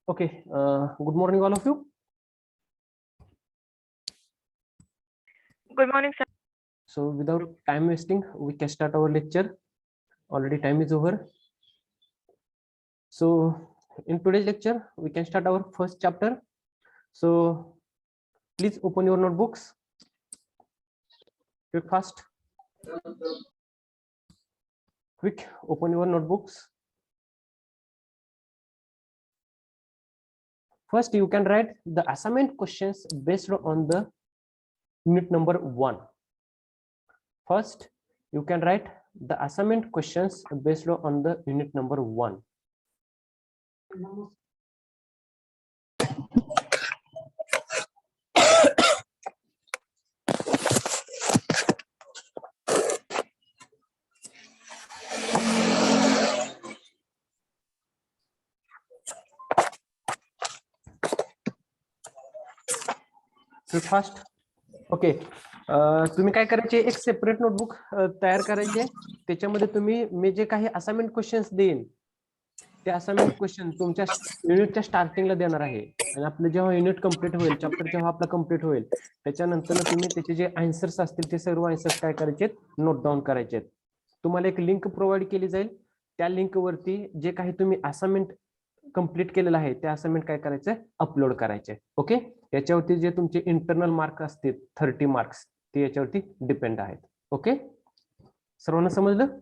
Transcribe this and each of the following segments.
Okay, good morning, all of you. Good morning, sir. So, without time wasting, we can start our lecture. Already time is over. So, in today's lecture, we can start our first chapter. So, please open your notebooks. Quick, fast. Quick, open your notebooks. First, you can write the assignment questions based on the unit number 1. First, you can write the assignment questions based on the unit number 1. Fast okay तुम्ही काय करायचे एक separate notebook तयार करायचे त्याच्यामध्ये तुम्ही मी जे काही assignment questions देईन ते असाइनमेंट क्वेश्चन तुमच्या युनिटच्या स्टार्टिंगला देणार आहे आणि आपलं जेव्हा युनिट कंप्लीट होईल चॅप्टर जेव्हा आपला कंप्लीट होईल त्याच्यानंतर तुम्ही त्याचे जे आन्सर्स असतील ते सर्व आन्सर्स काय करायचे नोट डाऊन करायचे तुम्हाला एक लिंक प्रोव्हाइड केली जाईल त्या लिंक वरती जे काही तुम्ही असाइनमेंट कंप्लीट केलेलं आहे त्या असाइनमेंट काय करायचं अपलोड करायचे ओके याच्यावरती जे तुमचे इंटरनल मार्क असतील 30 मार्क्स ते याच्यावरती डिपेंड आहेत ओके सर्वांना समजलं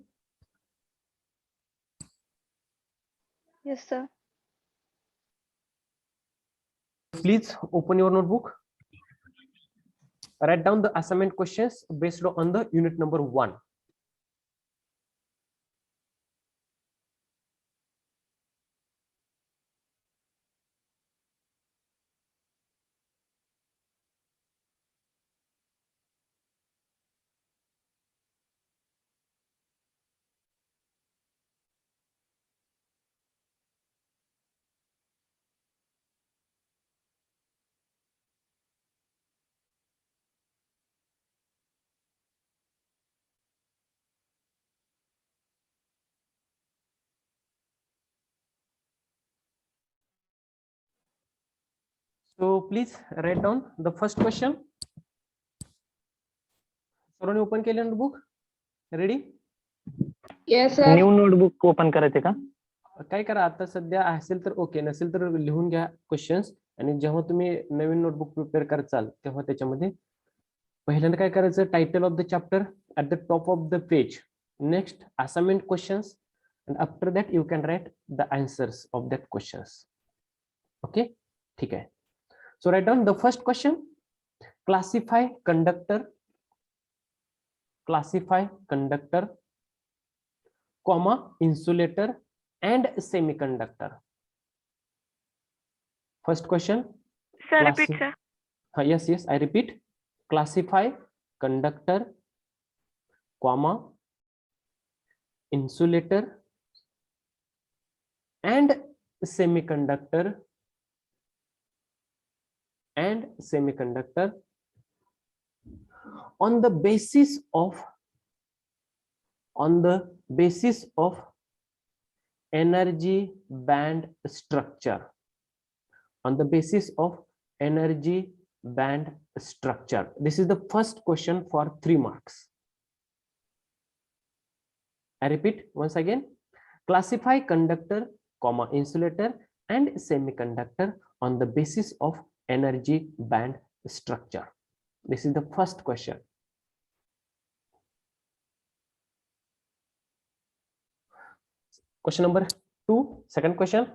Yes, sir. Please open your notebook. Write down the assignment questions based on the unit number 1. So please write down the first question. सर्वांनी ओपन केलं notebook ready yes sir. New notebook open करायचे का काय करा आता सध्या असेल तर ओके नसेल तर लिहून घ्या क्वेश्चन्स आणि जेव्हा तुम्ही नवीन नोटबुक प्रिपेअर कराल तेव्हा त्याच्यामध्ये पहिल्यांदा काय करायचं title of the chapter at the top of the page next assignment questions and after that you can write the answers of that questions okay ठीक है so write down the first question classify conductor comma insulator and semiconductor first question Sir, repeat, sir. yes I repeat classify conductor comma insulator and semiconductor on the basis of energy band structure this is the first question for 3 marks I repeat once again classify conductor comma insulator and semiconductor on the basis of energy band structure this is the first question question number 2 second question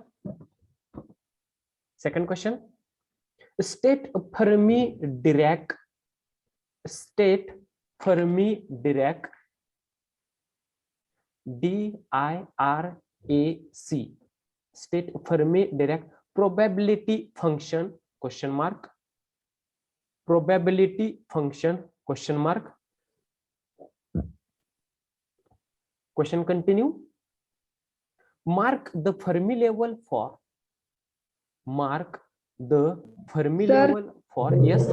state Fermi Dirac DIRAC state Fermi Dirac probability function question mark question continue mark the Fermi level for yes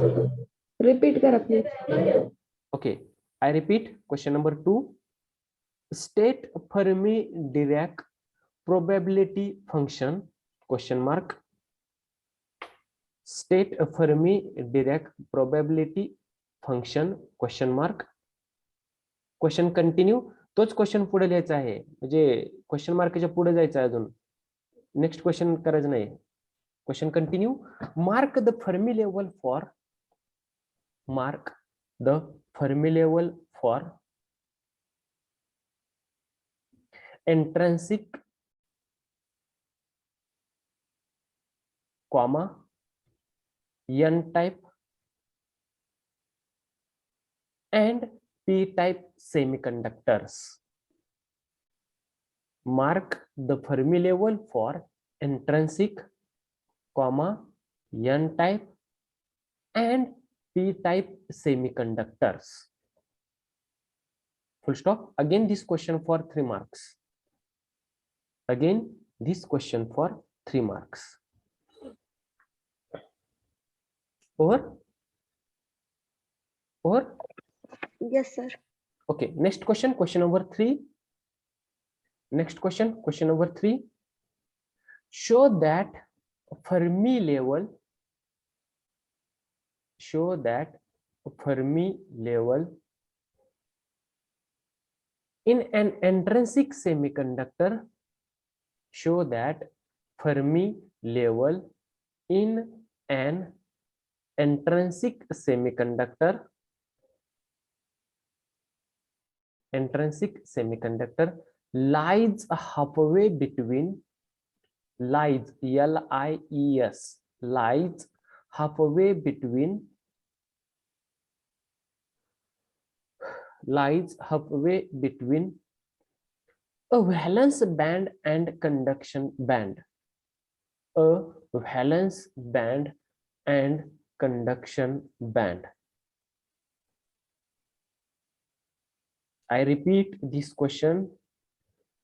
repeat करा please. okay I repeat question number 2 state Fermi Dirac probability function question mark State a Fermi Dirac probability function question mark. Question continue. तोच question पुढे लिहायचा आहे, म्हणजे question मार्कच्या पुढे जायचं आहे अजून. नेक्स्ट क्वेश्चन करायचं नाही. Question continue. Mark the Fermi level for intrinsic, comma, n type and p type semiconductors. Mark the Fermi level for intrinsic, comma, n type and p type semiconductors. Full stop. Again this question for 3 marks. Again this question for 3 marks. Over? Over? Yes, sir. Okay, next question, question number 3. Next question, question number 3. Show that Fermi level in an intrinsic semiconductor, show that Fermi level in an intrinsic semiconductor lies halfway between, lies, L-I-E-S, lies halfway between a valence band and conduction band. A valence band and conduction band. I repeat this question.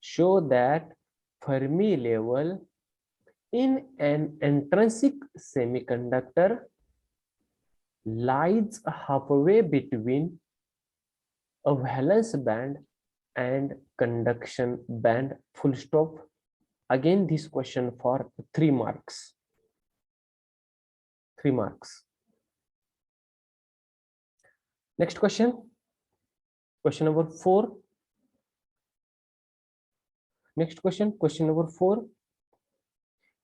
Show that Fermi level in an intrinsic semiconductor lies halfway between a valence band and conduction band. Full stop. Again this question for 3 marks. 3 marks. Next question. Question number 4. Next question, question number 4.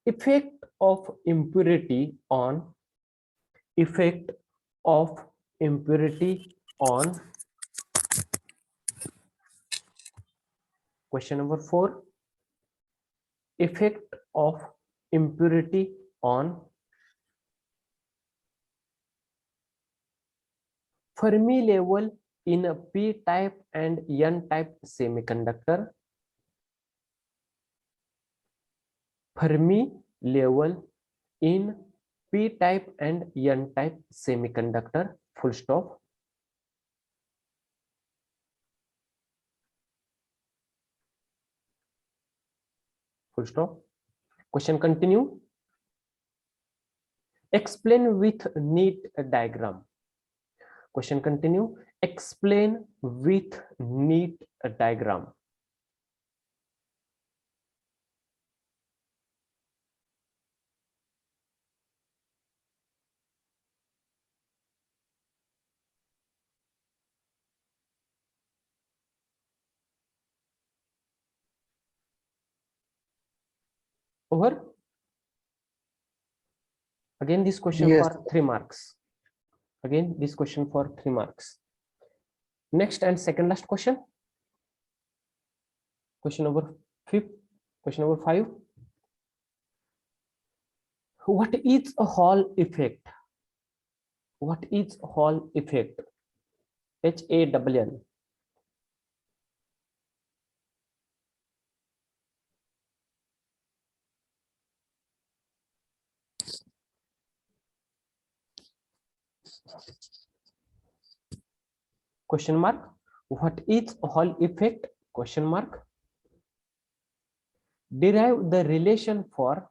Effect of impurity on question number 4. Effect of impurity on Fermi level in a p-type and n-type semiconductor. Fermi level in p-type and n-type semiconductor. Full stop. Full stop. Question continue. Explain with neat diagram. Question continue. Explain with neat diagram. Over. Again this question Yes. for 3 marks. Again this question for 3 marks. Next and second last question. Question number 5. Question number 5. What is a Hall effect? What is Hall effect? H-A-L-L. Question mark. What is Hall effect? Question mark. Derive the relation for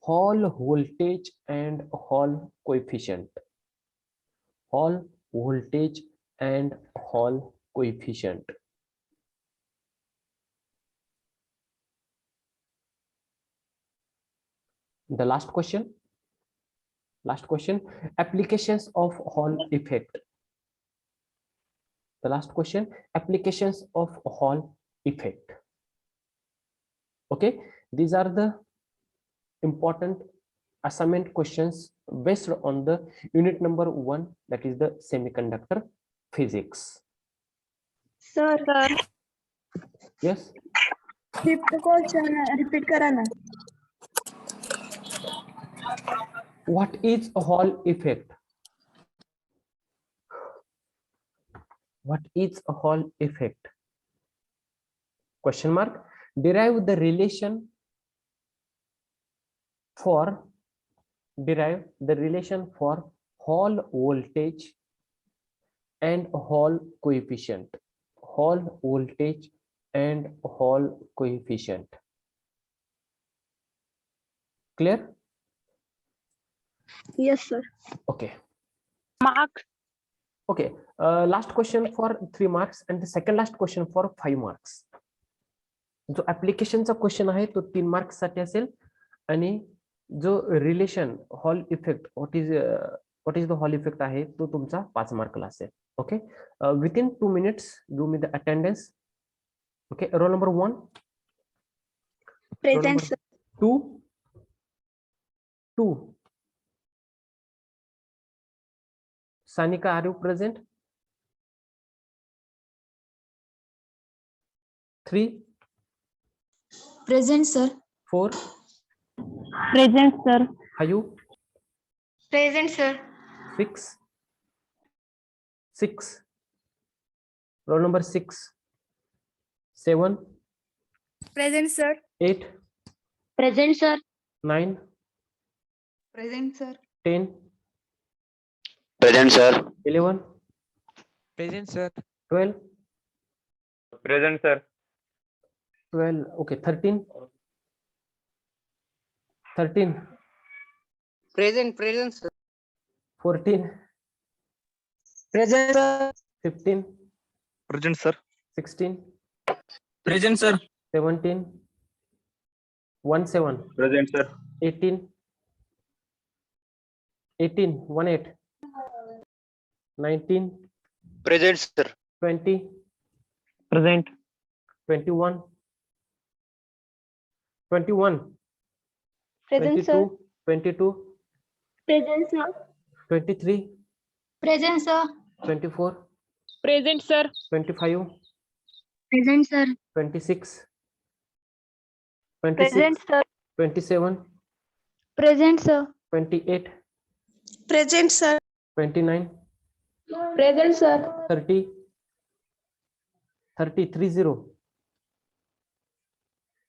Hall voltage and Hall coefficient. Hall voltage and Hall coefficient. The last question. Applications of Hall effect. The last question, applications of Hall effect. Okay, these are the important assignment questions based on the unit number 1, that is the semiconductor physics. Sir, Yes, fifth question repeat करा ना. what is a Hall effect? What is a Hall effect? Question mark. Derive the relation for Hall voltage and Hall coefficient. Hall voltage and Hall coefficient. Clear? Yes, sir. Okay. Mark. Okay. Last question for 3 marks and the second last question for 5 marks. जो ऍप्लिकेशनचा question आहे तो 3 marks साठी असेल आणि जो relation hall effect what is the hall effect आहे तो तुमचा 5 मार्कला असेल. Okay, within 2 minutes do me the attendance. Okay, roll number 1, roll Present, number sir. 2. Sanika, are you present? 3, Present, sir. 4, Present, sir. 5, Present, sir. 6. Roll number 6, 7, Present, sir. 8, Present, sir. 9, Present, sir. 10, Present, sir. 11, Present, sir. 12, Present, sir. 12. Okay, 13, 13, Present, sir. 14, Present, sir. 15, Present, sir. 16, Present, sir. 17, 17, Present, sir. 18, 18, 19, Present, sir. 20, Present. 21, 21, Present, sir. 22, Present, sir. 23, Present, sir. 24, Present, sir. 25, Present, sir. 26, Present, sir. 27, Present, sir. 28, Present, sir. 29, Present, sir. 30, 30,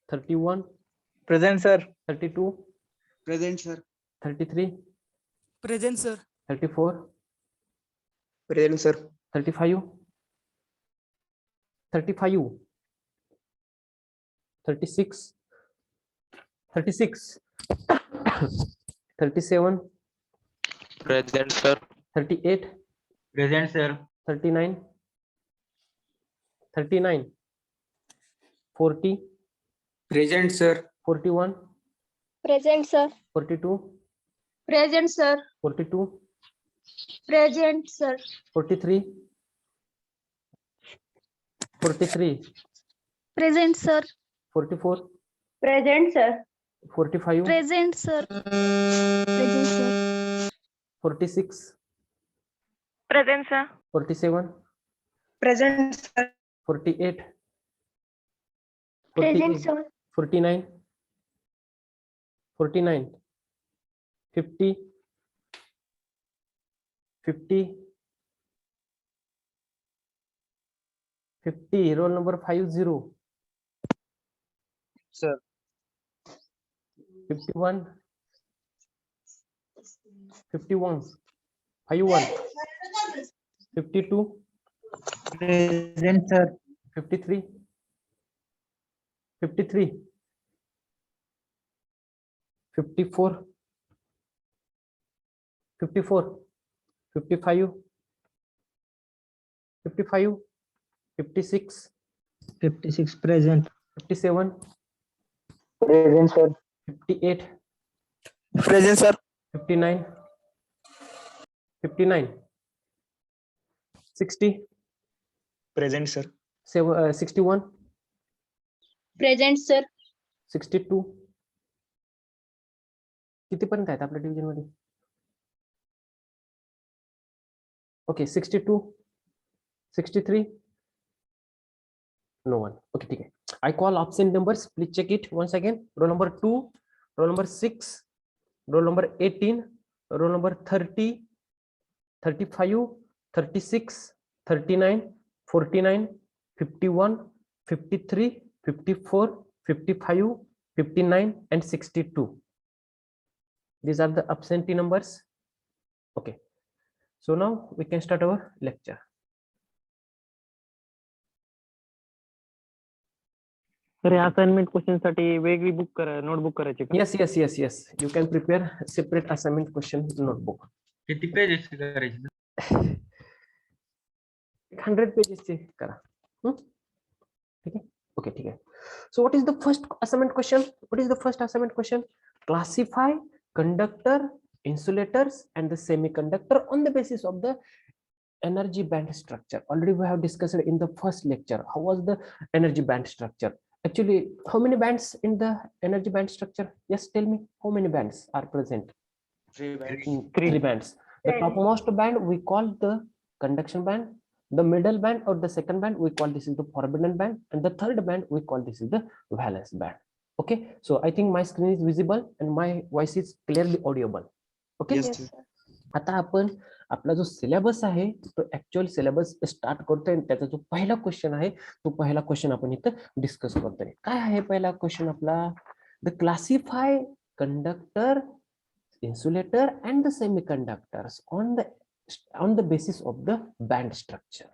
31, Present, sir. 32, Present, sir. 33, Present, sir. 34, Present, sir. 35, 35, 36, 36, 37, Present, sir. 38, Present, sir. 39, 39, 40, Present, sir. 41, Present, sir. 42, Present, sir. 42, Present, sir. 43, 43, Present, sir. 44, Present, sir. 45, Present, sir. Present, sir. 46, Present, sir. 47, Present, sir. 48, Present, 48, sir. 49, 49, 50, 50, 50, roll number 50, Sir. 51, 51, 51, 52, Present, sir. 53, 53, 54, 54, 55, 55, 56, 56. Present. 57, Present, sir. 58, Present, sir. 59, 59, 60, Present, sir. 61, Present, sir. 62. कितीपर्यंत आहेत आपल्या division मध्ये? Okay 62, 63. No one. Okay, ठीक आहे. I call absent numbers. Please check it once again. Roll number 2, roll number 6, roll number 18, roll number 30, 35, 36, 39, 49, 51, 53, 54, 55, 59, and 62. These are the absentee numbers. Okay. So now we can start our lecture. तर assignment question साठी वेगळी book करा, notebook करायची का? Yes, yes, yes, yes. You can prepare separate assignment question notebook. किती pages करायचे? 100 pages चे करा. ठीक आहे. Okay, ठीक आहे. So what is the first assignment question? What is the first assignment question? Classify conductor, insulators, and the semiconductor on the basis of the energy band structure. Already we have discussed in the first lecture. How was the energy band structure? Actually, how many bands in the energy band structure? Yes, tell me how many bands are present? Three bands. The topmost band we call the conduction band. The middle band or the second band we call this is the forbidden band, and the third band we call this is the valence band. Okay, so I think my screen is visible and my voice is clearly audible. Okay. Yes, sir. आता आपण आपला जो syllabus आहे तो actual syllabus start करतोय. त्याचा जो पहिला क्वेश्चन आहे तो पहिला क्वेश्चन आपण इथं डिस्कस करतोय. काय आहे पहिला क्वेश्चन आपला? The classify conductor, insulator, and the semiconductors on the basis of the band structure.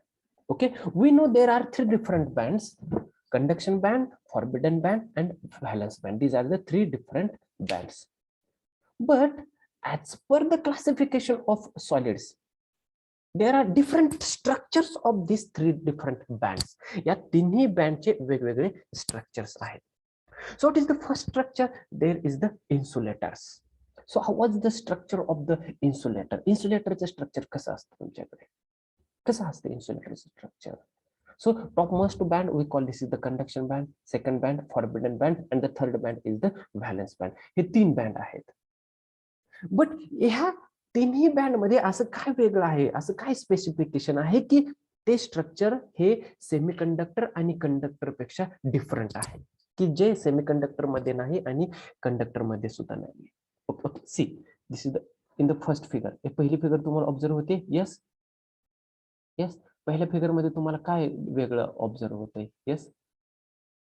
Okay, we know there are three different bands: conduction band, forbidden band, and valence band. These are the three different bands. But as per the classification of solids, there are different structures of these three different bands. या तिन्ही बँडचे वेगवेगळे structures आहेत. So what is the first structure? There is the insulators. So how was the structure of the insulator? Insulatorचं structure कसं असतं तुमच्याकडे? कसं असतं insulatorचं structure? So topmost band we call this is the conduction band, second band forbidden band, and the third band is the valence band. हे तीन band आहेत. But ह्या तिन्ही बँड मध्ये असं काय वेगळं आहे, असं काय स्पेसिफिकेशन आहे की ते स्ट्रक्चर हे सेमीकंडक्टर आणि कंडक्टर पेक्षा डिफरंट आहे, की जे सेमीकंडक्टर मध्ये नाही आणि कंडक्टर मध्ये सुद्धा नाही. Okay, see this is the in the first figure. पहिली फिगर तुम्हाला ऑब्झर्व होते? Yes yes. पहिल्या फिगर मध्ये तुम्हाला काय वेगळं ऑब्झर्व होतंय? यस.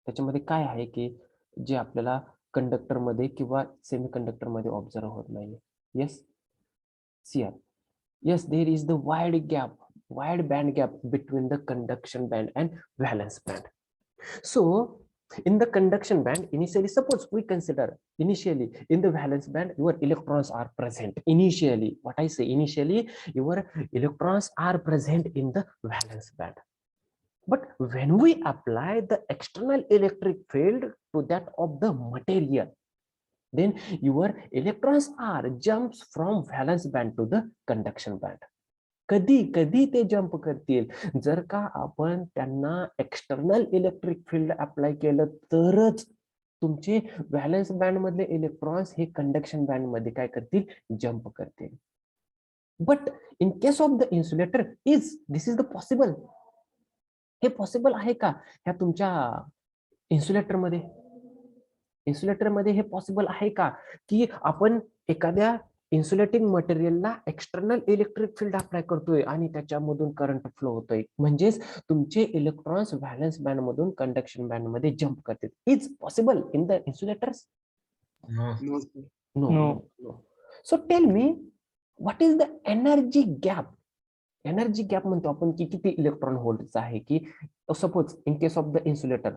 त्याच्यामध्ये काय आहे की जे आपल्याला कंडक्टर मध्ये किंवा सेमीकंडक्टर मध्ये ऑब्झर्व होत नाहीये? Yes, see, yes, there is the wide band gap between the conduction band and valence band. So in the conduction band, initially, suppose we consider initially in the valence band your electrons are present. Initially, what I say, initially your electrons are present in the valence band. But when we apply the external electric field to that of the material, then your electrons are jumps from valence band to the conduction band. कधी कधी ते jump करतील जर का आपण त्यांना external electric field apply केलं तरच तुमचे व्हॅलन्स बँड मधले इलेक्ट्रॉन्स हे कंडक्शन बँड मध्ये काय करतील? जंप करतील. But in case of the insulator this is the possible. हे पॉसिबल आहे का ह्या तुमच्या इन्सुलेटर मध्ये? इन्सुलेटर मध्ये हे पॉसिबल आहे का की आपण एखाद्या इन्सुलेटिंग मटेरियलला एक्सटर्नल इलेक्ट्रिक फील्ड अप्लाय करतोय आणि त्याच्यामधून करंट फ्लो होतोय, म्हणजेच तुमचे इलेक्ट्रॉन्स व्हॅलन्स बँड मधून कंडक्शन बँड मध्ये जंप करतात? Is possible in the insulators? No. So tell me what is the energy gap? Energy gap म्हणतो आपण की किती इलेक्ट्रॉन व्होल्टचा आहे, की suppose in case of the insulator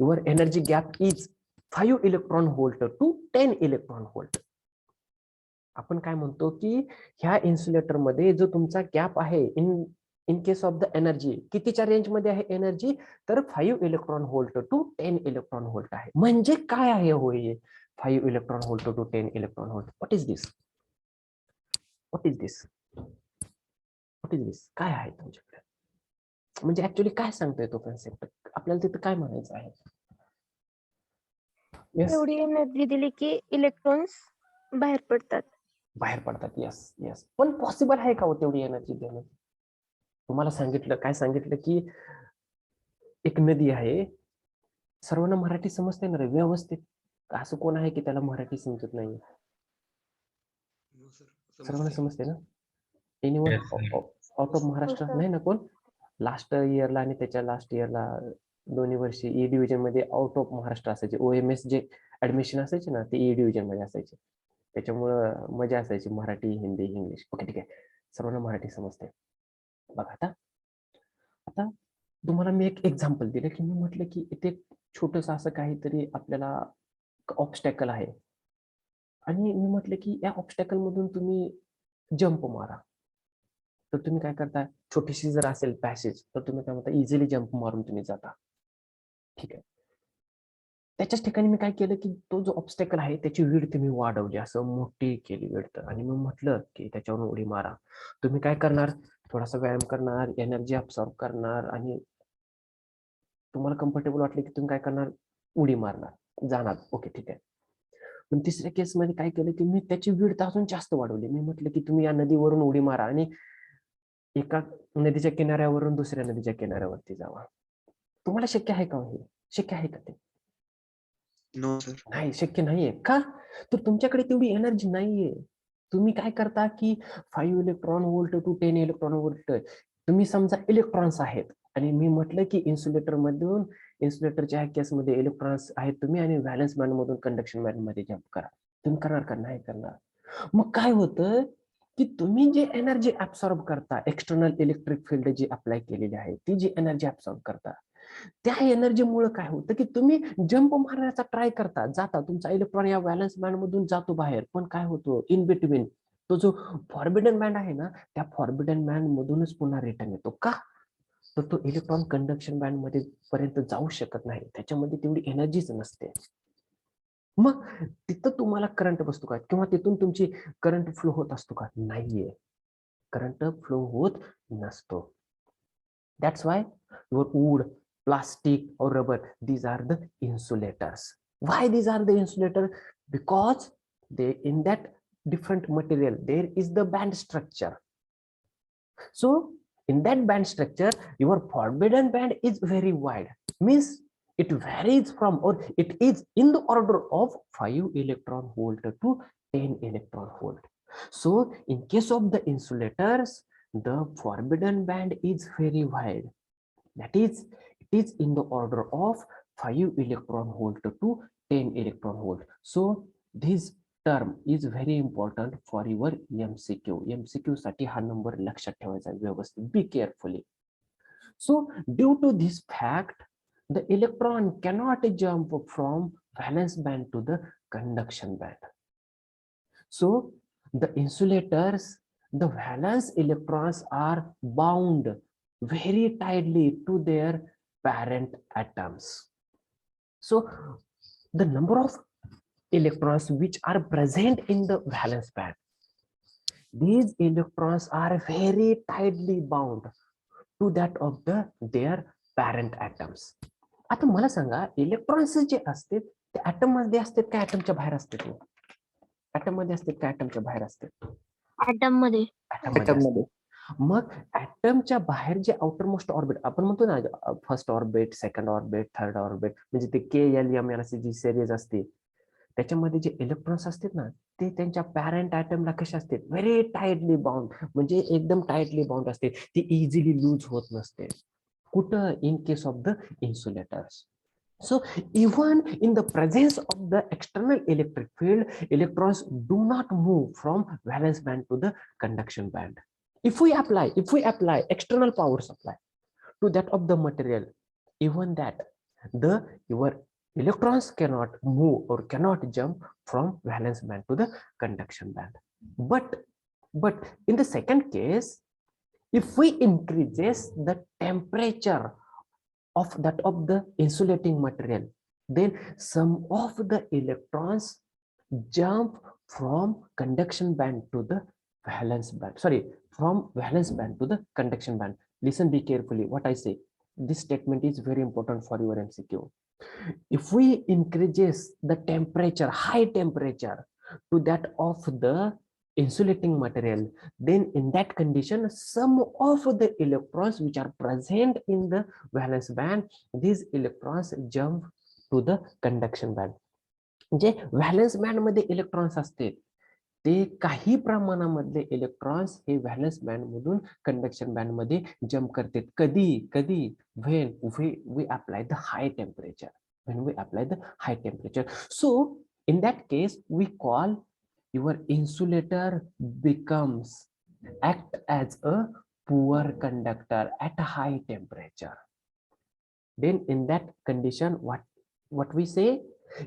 your energy gap is 5 electron volt to 10 electron volt. आपण काय म्हणतो की ह्या इन्सुलेटर मध्ये जो तुमचा गॅप आहे in case of the energy कितीच्या रेंज मध्ये आहे एनर्जी? तर 5 electron volt to 10 electron volt आहे. म्हणजे काय आहे होय? 5 electron volt to 10 electron volt. What is this? What is this? What is this? काय आहे तुमच्याकडे? म्हणजे ऍक्च्युली काय सांगतोय तो कन्सेप्ट? आपल्याला तिथे काय म्हणायचं आहे? Yes, एवढी एनर्जी दिली की इलेक्ट्रॉन्स बाहेर पडतात. बाहेर पडतात. Yes yes. पण पॉसिबल आहे का हो तेवढी एनर्जी देणं? तुम्हाला सांगितलं, काय सांगितलं की एक नदी आहे. सर्वांना मराठी समजते ना रे व्यवस्थित? असं कोण आहे की त्याला मराठी समजत नाही? सर्वांना समजते ना? Anyone Yes, sir. Out of Maharashtra sir. नाही ना कोण? लास्ट इयरला आणि त्याच्या लास्ट इयरला दोन्ही वर्षी ई डिव्हिजन मध्ये आउट ऑफ महाराष्ट्र असायचे. OMS जे ऍडमिशन असायचे ना ते ई डिव्हिजन मध्ये असायचे. त्याच्यामुळं मजा असायची मराठी, हिंदी, इंग्लिश. ओके ठीक आहे. सर्वांना मराठी समजते. बघा आता आता तुम्हाला मी एक एक्झाम्पल दिलं की मी म्हटलं की इथे छोटस असं काहीतरी आपल्याला ऑब्स्टॅकल आहे आणि मी म्हटलं की या ऑब्स्टॅकल मधून तुम्ही जंप मारा. तर तुम्ही काय करता? छोटीशी जर असेल पॅसेज तर तुम्ही काय म्हणता इझिली जंप मारून तुम्ही जाता. ठीक आहे. त्याच्याच ठिकाणी मी काय केलं की तो जो ऑब्स्टॅकल आहे त्याची विड्थ मी वाढवली, असं मोठी केली विड्थ आणि मग म्हटलं की त्याच्यावरून उडी मारा. तुम्ही काय करणार? थोडासा व्यायाम करणार, एनर्जी अब्सॉर्ब करणार आणि तुम्हाला कम्फर्टेबल वाटले की तुम्ही काय करणार? उडी मारणार, जाणार. ओके ठीक आहे. पण तिसऱ्या केसमध्ये काय केलं की मी त्याची विड्थ अजून जास्त वाढवली. मी म्हटलं की तुम्ही या नदीवरून उडी मारा आणि एका नदीच्या किनाऱ्यावरून दुसऱ्या नदीच्या किनाऱ्यावरती जावा. तुम्हाला शक्य आहे का हे? शक्य आहे का ते? No sir. नाही, शक्य नाहीये. का? तर तुमच्याकडे तेवढी एनर्जी नाहीये. तुम्ही काय करता की 5 electron volt to 10 electron volt, तुम्ही समजा इलेक्ट्रॉन्स आहेत आणि मी म्हटलं की इन्सुलेटर मधून इन्सुलेटरच्या केसमध्ये इलेक्ट्रॉन्स आहेत तुम्ही आणि व्हॅलन्स बँड मधून कंडक्शन बँड मध्ये जम्प करा. तुम्ही करणार का? नाही करणार. मग काय होतं की तुम्ही जे एनर्जी ऍब्सॉर्ब करता, एक्सटर्नल इलेक्ट्रिक फील्ड जी अप्लाय केलेली आहे ती जी एनर्जी ऍब्सॉर्ब करता, त्या एनर्जीमुळे काय होतं की तुम्ही जंप मारण्याचा ट्राय करता, जाता, तुमचा इलेक्ट्रॉन या व्हॅलन्स बँड मधून जातो बाहेर, पण काय होतो इन बिटवीन तो जो फॉरबिडन बँड आहे ना त्या फॉरबिडन बँड मधूनच पुन्हा रिटर्न येतो. का? तर तो इलेक्ट्रॉन कंडक्शन बँड मध्ये पर्यंत जाऊ शकत नाही, त्याच्यामध्ये तेवढी एनर्जीच नसते. मग तिथं तुम्हाला करंट बसतो का किंवा तिथून तुमची करंट फ्लो होत असतो का? नाहीये, करंट फ्लो होत नसतो. That's why your wood, plastic or rubber, these are the insulators. Why these are the insulator? Because they in that different material there is the band structure. So in that band structure your forbidden band is very wide, means it varies from or it is in the order of 5 electron volt to 10 electron volt. So in case of the insulators the forbidden band is very wide, that is it is in the order of 5 electron volt to 10 electron volt. So this term is very important for your MCQ. MCQ साठी हा number लक्षात ठेवायचा व्यवस्थित. Be carefully. So due to this fact the electron cannot jump from valence band to the conduction band. So the insulators, the valence electrons are bound very tightly to their parent atoms. So the number of electrons which are present in the valence band, these electrons are very tightly bound to that of their parent atoms. आता मला सांगा electrons जे असतात ते atom मध्ये असतात का ऍटमच्या बाहेर असतात? Atom मध्ये असतात का ऍटमच्या बाहेर असतात? ऍटम मध्ये. ऍटम मध्ये. मग ऍटमच्या बाहेर जे आउटर मोस्ट ऑर्बिट आपण म्हणतो ना, first orbit, second orbit, third orbit, म्हणजे ते KLM जी सिरीज असते त्याच्यामध्ये जे इलेक्ट्रॉन्स असतात ना ते त्यांच्या पॅरेंट ऍटमला कसे असतात? व्हेरी टाइटली बाउंड, म्हणजे एकदम टाइटली बाउंड असते, ती इझिली लूज होत नसते. कुठं? इन case of the insulators. So even in the presence of the external electric field, electrons do not move from valence band to the conduction band. If we apply external power supply to that of the material, even that your electrons cannot move or cannot jump from valence band to the conduction band. But in the second case, if we increases the temperature of that of the insulating material, then some of the electrons jump from conduction band to the valence band. Sorry, from valence band to the conduction band. Listen, be carefully what I say. This statement is very important for your MCQ. If we increases the temperature, high temperature to that of the insulating material, then in that condition, some of the electrons which are present in the valence band, these electrons jump to the conduction band. J valence band मध्ये electrons असते ते काही प्रमाणामधले electrons हे valence band मधून conduction band मध्ये jump करतात. कधी when we apply the high temperature, when we apply the high temperature. So in that case we call your insulator becomes act as a poor conductor at a high temperature. Then in that condition what we say,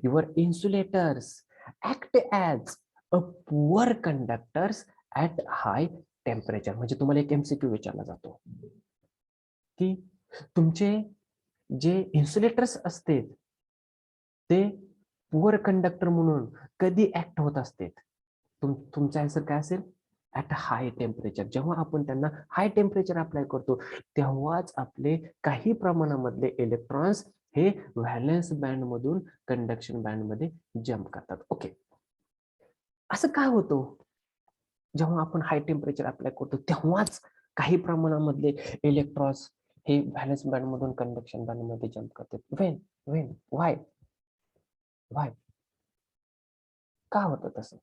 your insulators act as a poor conductors at high temperature. म्हणजे तुम्हाला एक MCQ विचारला जातो की तुमचे जे insulators असते ते poor conductor म्हणून कधी ऍक्ट होत असते. तुमचा आन्सर काय असेल? At high temperature. जेव्हा आपण त्यांना हाय टेम्परेचर अप्लाय करतो तेव्हाच आपले काही प्रमाणामधले इलेक्ट्रॉन्स हे व्हॅलन्स बँड मधून कंडक्शन बँड मध्ये जम्प करतात. ओके, असं काय होतं? जेव्हा आपण हाय टेम्परेचर अप्लाय करतो तेव्हाच काही प्रमाणामधले इलेक्ट्रॉन्स हे व्हॅलन्स बँड मधून कंडक्शन बँड मध्ये जम्प करतात. when why का होतं तसं?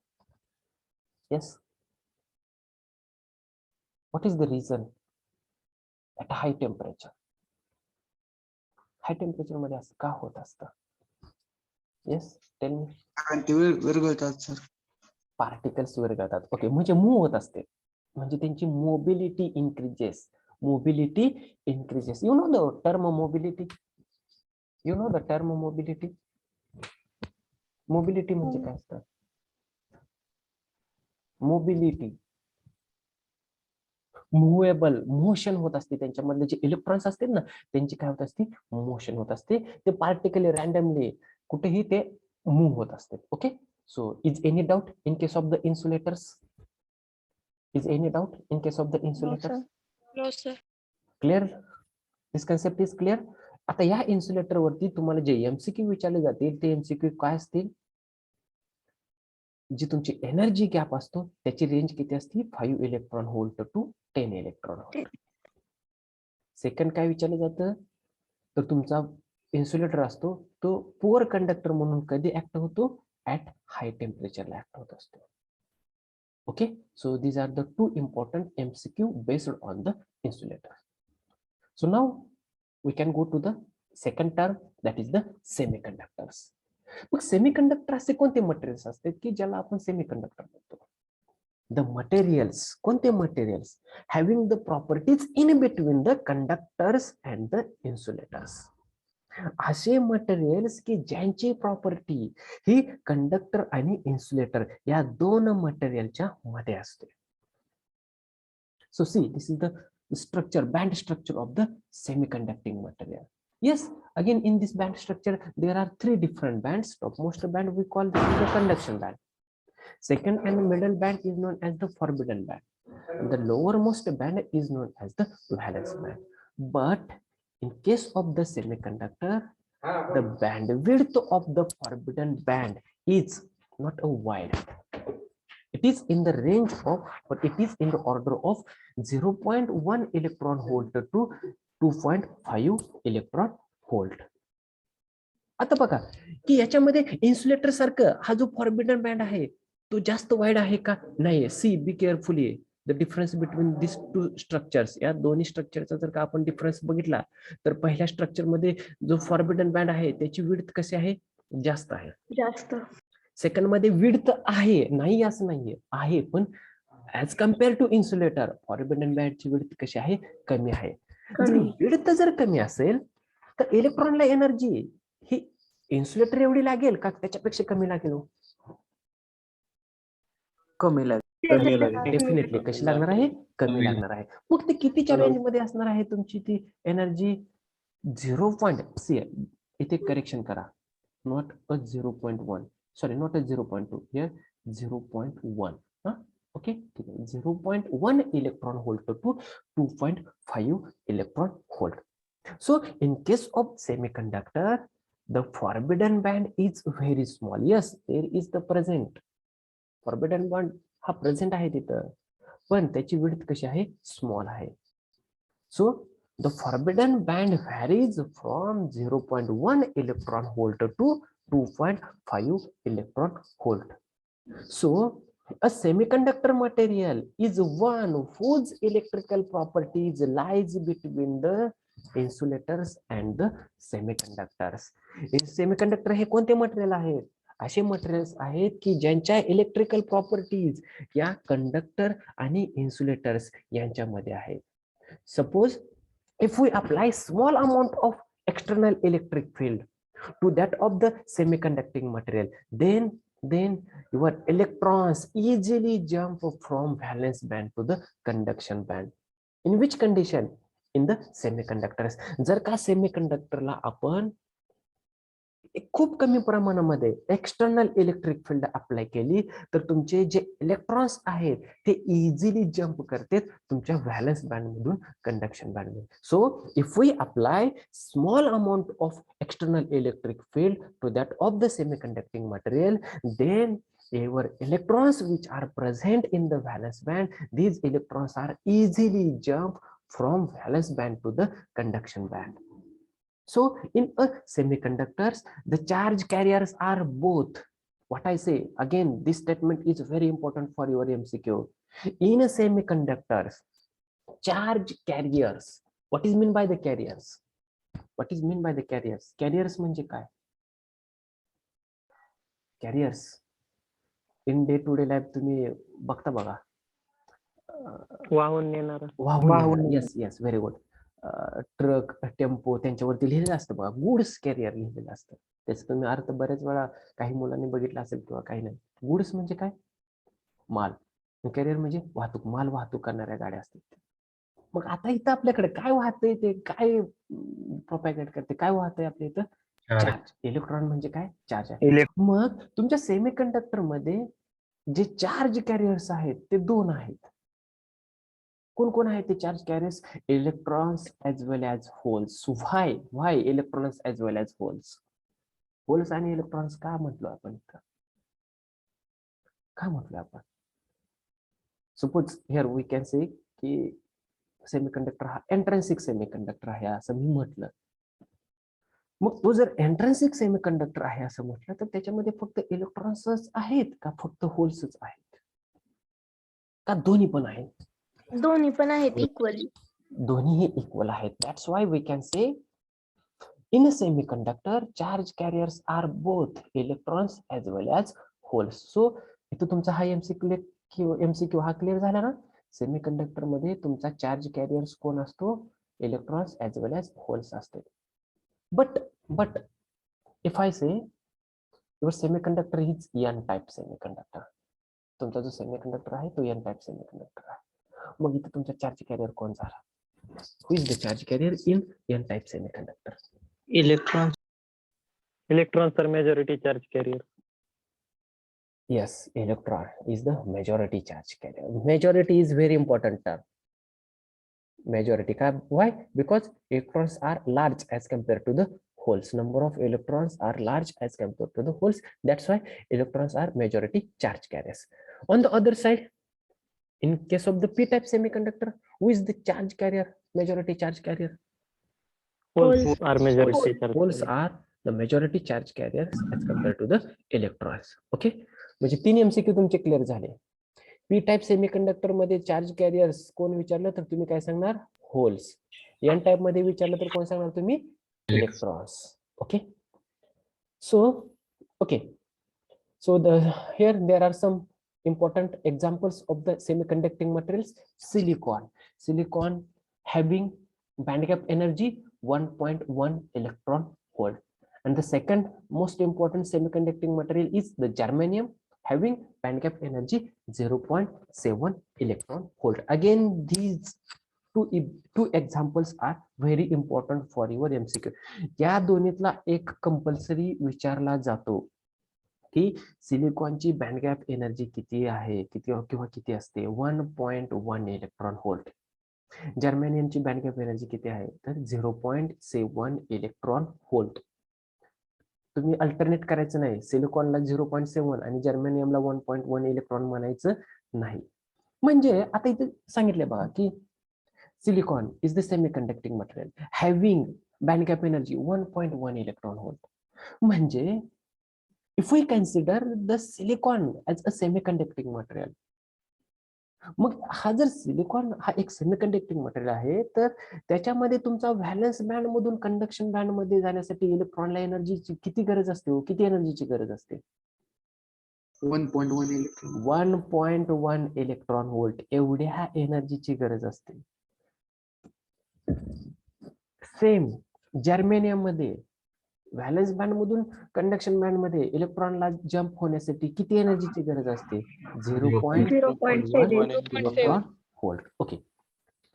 yes, what is the reason at high temperature? High temperature मध्ये असं का होत असतं? Yes, tell me. कारण ते विरघळतात सर. पार्टिकल्स विरघळतात. ओके, म्हणजे मूव्ह होत असते, म्हणजे त्यांची mobility increases. You know the term mobility? You know the term mobility? Mobility म्हणजे काय असतं? मोबिलिटी मुव्हेबल, मोशन होत असते. त्यांच्यामधले जे इलेक्ट्रॉन्स असतात ना त्यांची काय होत असते? मोशन होत असते. ते पार्टिकली रॅन्डमली कुठेही ते मूव्ह होत असते. Okay, so is any doubt in case of the insulators? Is any doubt in case of the insulators? No sir. Clear? This concept is clear? आता या इन्सुलेटर वरती तुम्हाला जे MCQ विचारले जातील ते MCQ काय असतील? जी तुमची एनर्जी गॅप असतो त्याची रेंज किती असते? 5 electron volt to 10 electron volt. Second काय विचारलं जातं? तर तुमचा इन्सुलेटर असतो तो पुअर कंडक्टर म्हणून कधी ऍक्ट होतो? ऍट हाय टेम्परेचरला ऍक्ट होत असतो. Okay, so these are the 2 important MCQ based on the insulator. So now we can go to the second term, that is the semiconductors. मग semiconductor असे कोणते materials असतात की ज्याला आपण सेमीकंडक्टर म्हणतो? The materials. कोणते materials? Having the properties in between the conductors and the insulators. असे मटेरियल्स की ज्यांची प्रॉपर्टी ही कंडक्टर आणि इन्सुलेटर या दोन मटेरियलच्या मध्ये असते. So C, this is the structure, band structure of the semiconducting material. Yes, again in this band structure there are 3 different bands. Topmost band we call this is the conduction band. Second and middle band is known as the forbidden band. And the lowermost band is known as the valence band. But in case of the semiconductor, the bandwidth of the forbidden band is not a wide. It is in the range of, but it is in the order of 0.1 electron volt to 2.5 electron volt. आता बघा की याच्यामध्ये insulator सारखं हा जो forbidden band आहे तो जास्त वाईड आहे का? नाही. See, be carefully the difference between this 2 structures. या दोन्ही स्ट्रक्चरचा जर का आपण डिफरन्स बघितला तर पहिल्या स्ट्रक्चर मध्ये जो फॉरबिडन बँड आहे त्याची विड्थ कशी आहे? जास्त आहे. जास्त. सेकंड मध्ये विड्थ आहे, नाही असं नाहीये, आहे, पण as compare to insulator forbidden बँडची विड्थ कशी आहे? कमी आहे. विड्थ जर कमी असेल तर इलेक्ट्रॉनला एनर्जी ही इन्सुलेटर एवढी लागेल का त्याच्यापेक्षा कमी लागेल? कमी लागेल. डेफिनेटली कशी लागणार आहे? कमी लागणार आहे. मग ते कितीच्या रेंज मध्ये असणार आहे तुमची ती एनर्जी? 0. सी, इथे करेक्शन करा, not a 0.1. Sorry not a 0.2 here 0.1 okay ठीक आहे 0.1 electron volt to 2.5 electron volt. So in case of semiconductor, the forbidden band is very small. Yes, there is the present. Forbidden band हा present आहे तिथं, पण त्याची width कशी आहे? Small आहे. So the forbidden band varies from 0.1 electron volt to 2.5 electron volt. So a semiconductor material is one whose electrical properties lies between the insulators and the semiconductors. Semiconductor हे कोणते material आहेत? असे materials आहेत की ज्यांच्या electrical properties या conductor आणि insulators यांच्यामध्ये आहेत. Suppose if we apply small amount of external electric field to that of the semiconducting material, then your electrons easily jump from valence band to the conduction band. In which condition? In the semiconductors. जर का सेमीकंडक्टरला आपण खूप कमी प्रमाणामध्ये external electric field apply केली तर तुमचे जे electrons आहेत ते इझिली जम्प करतात तुमच्या व्हॅलन्स बँड मधून कंडक्शन बँड मध्ये. So if we apply small amount of external electric field to that of the semiconducting material, then your electrons which are present in the valence band, these electrons are easily jump from valence band to the conduction band. So in a semiconductors, the charge carriers are both. What I say again, this statement is very important for your MCQ. In a semiconductors, charge carriers. What is mean by the carriers? What is mean by the carriers? Carriers म्हणजे काय? Carriers in day to day life तुम्ही बघता बघा. वाहून नेणार. वाहून. Yes yes very good. Truck tempo त्यांच्यावरती लिहिलेलं असतं बघा, गुड्स कॅरियर लिहिलेलं असतं. त्याचा तुम्ही अर्थ बरेच वेळा काही मुलांनी बघितला असेल किंवा काही नाही. गुड्स म्हणजे काय? माल. कॅरियर म्हणजे वाहतूक, माल वाहतूक करणाऱ्या गाड्या असतात. मग आता इथं आपल्याकडे काय वाहतंय, ते काय प्रोपॅगेट करते, काय वाहतंय आपल्या इथं? चार्ज. इलेक्ट्रॉन म्हणजे काय? चार्ज आहे. मग तुमच्या सेमीकंडक्टर मध्ये जे चार्ज कॅरियर्स आहेत ते दोन आहेत. कोण कोण आहेत ते charge carriers? Electrons as well as holes. Why electrons as well as holes? Holes आणि इलेक्ट्रॉन्स का म्हटलो आपण इथं? का म्हटलो आपण? सपोज हिअर वी कॅन से की सेमीकंडक्टर हा एंट्रन्सिक सेमीकंडक्टर आहे असं मी म्हटलं. मग तो जर एंट्रन्सिक सेमीकंडक्टर आहे असं म्हटलं तर त्याच्यामध्ये फक्त इलेक्ट्रॉन्सच आहेत का फक्त होल्सच आहेत का दोन्ही पण आहेत? दोन्ही पण आहेत इक्वली. दोन्ही इक्वल आहेत. That's why we can say in a semiconductor charge carriers are both electrons as well as holes. So इथं तुमचा हा एमसीक्यू हा क्लिअर झाला ना. सेमीकंडक्टर मध्ये तुमचा चार्ज कॅरियर्स कोण असतो? Electrons as well as holes असते. But if I say your semiconductor is n type semiconductor, तुमचा जो सेमीकंडक्टर आहे तो एन टाइप सेमीकंडक्टर आहे. मग इथे तुमचा चार्ज कॅरियर कोण झाला? Who is the charge carrier in N type semiconductor? Electron. Electron sir majority charge carrier. Yes, electron is the majority charge carrier. Majority is very important term. Majority. Why? Because electrons are large as compared to the holes. Number of electrons are large as compared to the holes. That's why electrons are majority charge carriers. On the other side, in case of the p-type semiconductor, who is the charge carrier? Majority charge carrier. Holes are majority charge. Holes are the majority charge carriers as compared to the electrons. Okay. म्हणजे 3 MCQ तुमचे clear झाले. P type semiconductor मध्ये charge carriers कोण विचारलं तर तुम्ही काय सांगणार? होल्स. एन टाइप मध्ये विचारलं तर कोण सांगणार तुम्ही? Electrons. Okay. So here there are some important examples of the semiconducting materials. Silicon having band gap energy 1.1 electron volt. And the second most important semiconducting material is the germanium, having band gap energy 0.7 electron volt. Again, these two examples are very important for your MCQ. या दोन्हीतला एक compulsory विचारला जातो. की सिलिकॉनची band gap energy किती आहे, किंवा किती असते, 1.1 इलेक्ट्रॉन व्होल्ट. जर्मेनियमची बँड गॅप एनर्जी किती आहे, तर 0.7 इलेक्ट्रॉन व्होल्ट. तुम्ही अल्टरनेट करायचं नाही, सिलिकॉनला 0.7 आणि जर्मेनियमला 1.1 इलेक्ट्रॉन म्हणायचं नाही. म्हणजे आता इथे सांगितले बघा की silicon is the semiconducting material having band gap energy 1.1 electron volt. म्हणजे if we consider the silicon as a semiconducting material, मग हा जर सिलिकॉन हा एक सेमी कंडक्टिंग मटेरियल आहे, तर त्याच्यामध्ये तुमचा व्हॅलन्स बँड मधून कंडक्शन बँड मध्ये जाण्यासाठी इलेक्ट्रॉनला एनर्जीची किती गरज असते, किती एनर्जीची गरज असते, 1.1 इलेक्ट्रॉन. 1.1 इलेक्ट्रॉन व्होल्ट एवढ्या एनर्जीची गरज असते. सेम जर्मेनियम मध्ये व्हॅलन्स बँड मधून कंडक्शन बँड मध्ये इलेक्ट्रॉनला जम्प होण्यासाठी किती एनर्जीची गरज असते, 0.1 electron volt. Okay,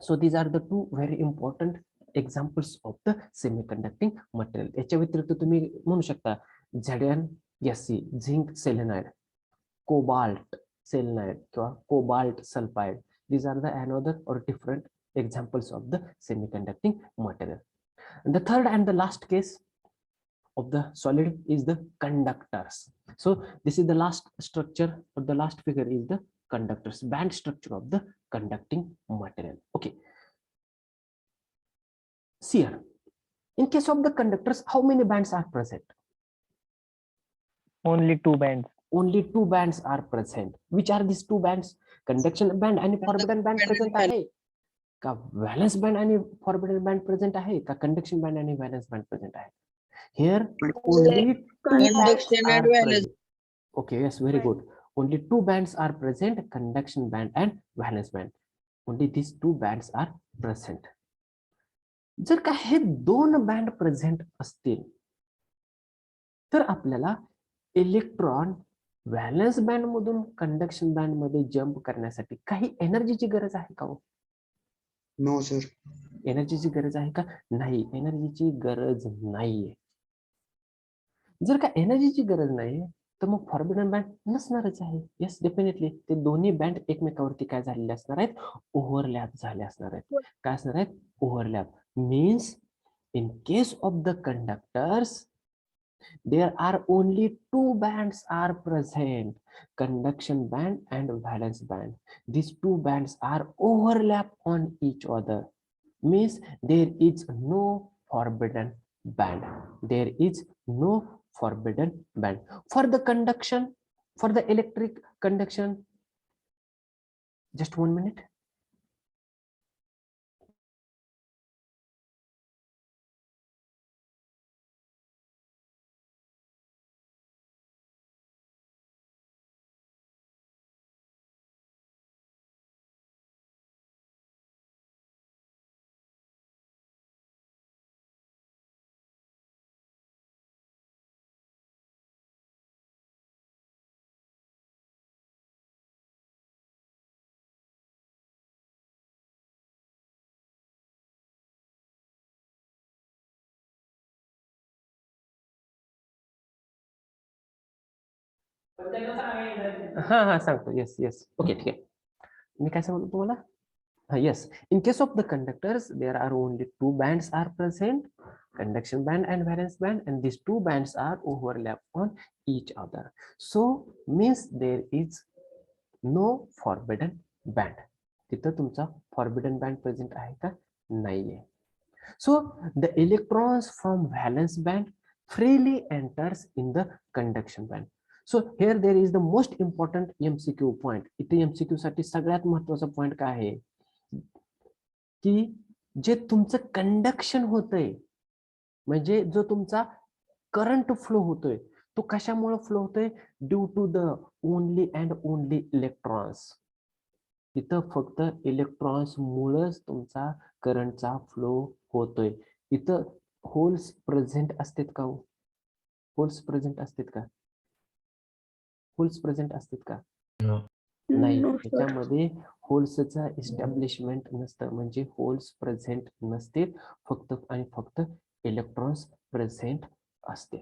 so these are the two very important examples of the semiconducting material. याच्या व्यतिरिक्त तुम्ही म्हणू शकता ZnSc zinc selenide, cobalt selenide किंवा cobalt sulphide. These are the another or different examples of the semiconducting material. And the third and the last case of the solid is the conductors. So this is the last structure, or the last figure is the conductors, band structure of the conducting material. Okay. See here, in case of the conductors, how many bands are present? Only 2 bands. Only 2 bands are present. Which are these 2 bands? Conduction band आणि forbidden band present आहे का, valence band आणि forbidden band present आहे का, conduction band आणि valence band present आहे? Here only 2 bands are present. Okay, yes, very good. Only 2 bands are present, conduction band and valence band. Only these 2 bands are present. जर का हे 2 band present असतील तर आपल्याला electron valence band मधून conduction band मध्ये jump करण्यासाठी काही एनर्जीची गरज आहे का? No sir. एनर्जीची गरज आहे का? नाही, एनर्जीची गरज नाहीये. जर का एनर्जीची गरज नाही तर मग फॉरबिडन बँड नसणारच आहे. येस, डेफिनेटली ते दोन्ही बँड एकमेकावरती काय झालेले असणार आहेत, ओव्हरलॅप झाले असणार आहेत. काय असणार आहेत, overlap. Means in case of the conductors there are only 2 bands are present, conduction band and valence band. These 2 bands are overlap on each other, means there is no forbidden band. There is no forbidden band. For the conduction, for the electric conduction, just 1 minute. हा सांगतो. Yes yes, okay, ठीक आहे. मी काय सांगतो तुम्हाला? Yes, in case of the conductors there are only 2 bands are present, conduction band and valence band, and these 2 bands are overlap on each other. So means there is no forbidden band. तिथं तुमचा forbidden band present आहे का? नाहीये. So the electrons from valence band freely enters in the conduction band. So here there is the most important MCQ point. इथे MCQ साठी सगळ्यात महत्वाचा point काय आहे की जे तुमचं कंडक्शन होतंय, म्हणजे जो तुमचा करंट फ्लो होतोय, तो कशामुळे फ्लो होतोय? Due to the only and only electrons. इथं फक्त इलेक्ट्रॉन्स मुळेच तुमचा करंटचा फ्लो होतोय. इथं होल्स प्रेझेंट असतात का? होल्स प्रेझेंट असतात का? होल्स प्रेझेंट असतात का? नाही, त्याच्यामध्ये होल्सचा एस्टॅब्लिशमेंट नसतं, म्हणजे होल्स प्रेझेंट नसते, फक्त आणि फक्त इलेक्ट्रॉन्स प्रेझेंट असते.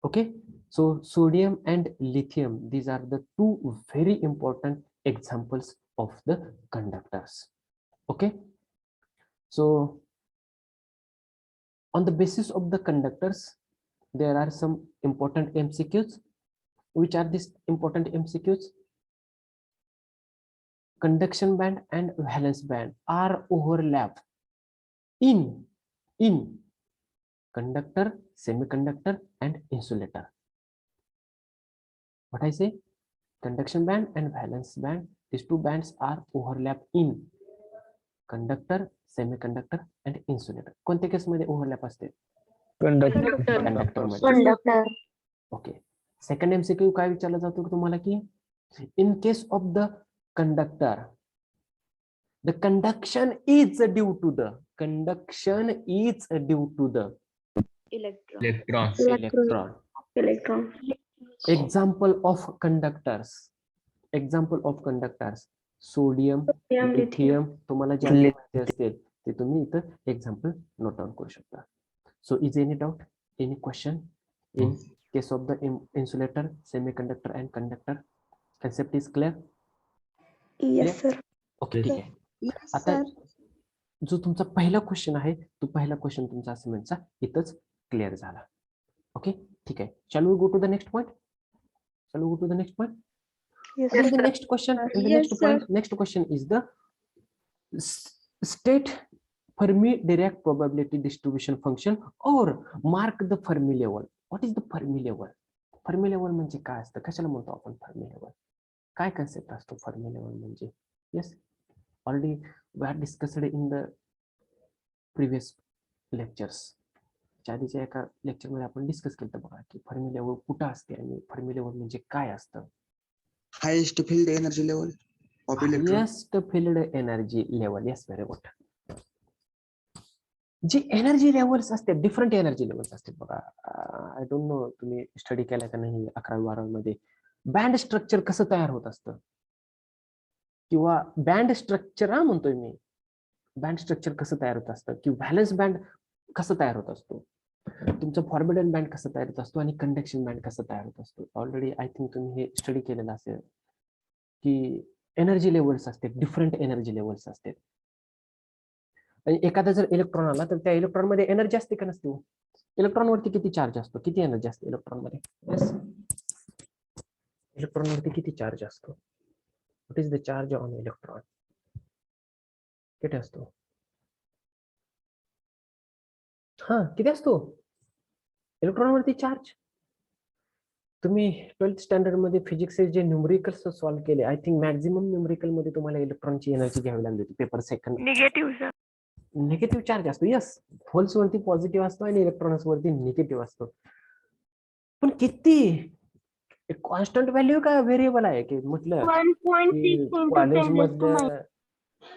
Okay, so sodium and lithium, these are the two very important examples of the conductors. Okay, so on the basis of the conductors, there are some important MCQs. Which are these important MCQs? Conduction band and valence band are overlap in conductor, semiconductor, and insulator. What I say? Conduction band and valence band, these two bands are overlap in conductor, semiconductor, and insulator. कोणत्या case मध्ये overlap असते? Conductor मध्ये. Conductor. Okay, second MCQ काय विचारला जातो तुम्हाला की in case of the conductor, the conduction is due to the Electron. electron. Example of conductors, sodium, lithium. तुम्हाला जे माहिती असतील ते तुम्ही इथं एक्झाम्पल नोट डाउन करू शकता. So is any doubt, any question in case of the insulator, semiconductor, and conductor? Concept is clear? Yes, sir. Okay, ठीक आहे. आता जो तुमचा पहिला क्वेश्चन आहे तो पहिला क्वेश्चन तुमचा असाइनमेंटचा इथंच क्लिअर झाला. ओके, ठीक आहे. Shall we go to the next point? Yes, And sir. the next question, and the Yes, next point, next question is the state Fermi-Dirac probability distribution function or mark the Fermi level. What is the Fermi level? Fermi level म्हणजे काय असतं? कशाला म्हणतो आपण Fermi level? काय concept असतो Fermi level म्हणजे? Yes, already we had discussed in the previous lectures. आधीच्या एका लेक्चर मध्ये आपण डिस्कस केलं बघा की फर्मी लेवल कुठं असते आणि फर्मी लेवल म्हणजे काय असतं. Highest field energy level of electron. Highest field energy level. Yes, very good. जी एनर्जी लेवल्स असते, डिफरंट एनर्जी लेवल्स असते बघा. आय डोंट नो तुम्ही स्टडी केला का नाही 11वी-12वी मध्ये. बँड स्ट्रक्चर कसं तयार होत असतं किंवा बँड स्ट्रक्चर म्हणतोय मी, बँड स्ट्रक्चर कसं तयार होत असतं किंवा व्हॅलन्स बँड कसं तयार होत असतो, तुमचं फॉर्बिडन बँड कसं तयार होत असतो आणि कंडक्शन बँड कसं तयार होत असतो. ऑलरेडी आय थिंक तुम्ही हे स्टडी केलेलं असेल की एनर्जी लेवल्स असते, डिफरंट एनर्जी लेवल्स असते. आणि एखादा जर इलेक्ट्रॉन आला तर त्या इलेक्ट्रॉन मध्ये एनर्जी असते का नसते? इलेक्ट्रॉन वरती किती चार्ज असतो, किती एनर्जी असते इलेक्ट्रॉन मध्ये? इलेक्ट्रॉन वरती किती चार्ज असतो? What is the charge on electron? किती असतो? हा, किती असतो इलेक्ट्रॉन वरती चार्ज? तुम्ही 12th स्टँडर्ड मध्ये फिजिक्स जे न्यूमरिकल्स सॉल्व्ह केले, आय थिंक मॅक्झिमम न्यूमरिकल मध्ये तुम्हाला इलेक्ट्रॉनची एनर्जी घ्यावी लागली होती पेपर सेकंड. निगेटिव्ह चार्ज असतो. यस, होल्स वरती पॉझिटिव्ह असतो आणि इलेक्ट्रॉन्स वरती निगेटिव्ह असतो. पण किती कॉन्स्टंट व्हॅल्यू का व्हेरिएबल आहे की म्हटलं 1.6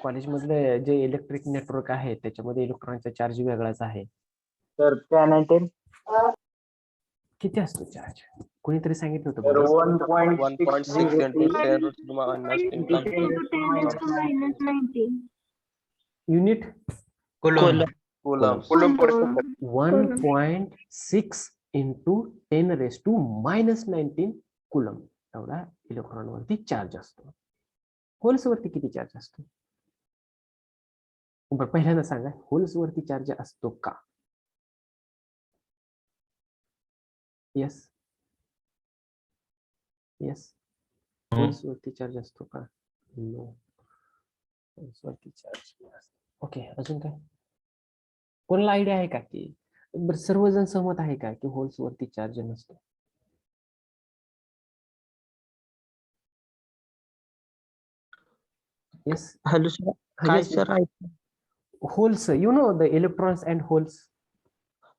कॉलेजमधलं जे इलेक्ट्रिक नेटवर्क आहे त्याच्यामध्ये इलेक्ट्रॉनचा चार्ज वेगळाच आहे. तर 10 आणि 10 किती असतो चार्ज? कोणीतरी सांगितलं होतं बघा. 1.6 युनिट Coulomb. 1.6 into 10⁻⁻19 कुलम एवढा इलेक्ट्रॉन वरती चार्ज असतो. होल्स वरती किती चार्ज असतो? बरं, पहिल्यांदा सांगा, होल्स वरती चार्ज असतो का? येस, होल्स वरती चार्ज असतो का? नो, होल्स वरती चार्ज नसतो. ओके, अजून काय कोणाला आयडिया आहे का की बरं सर्वजण सहमत आहे का की होल्स वरती चार्ज नसतो? येस, हॅलो सर, काय sir? Holes, you know the electrons and holes.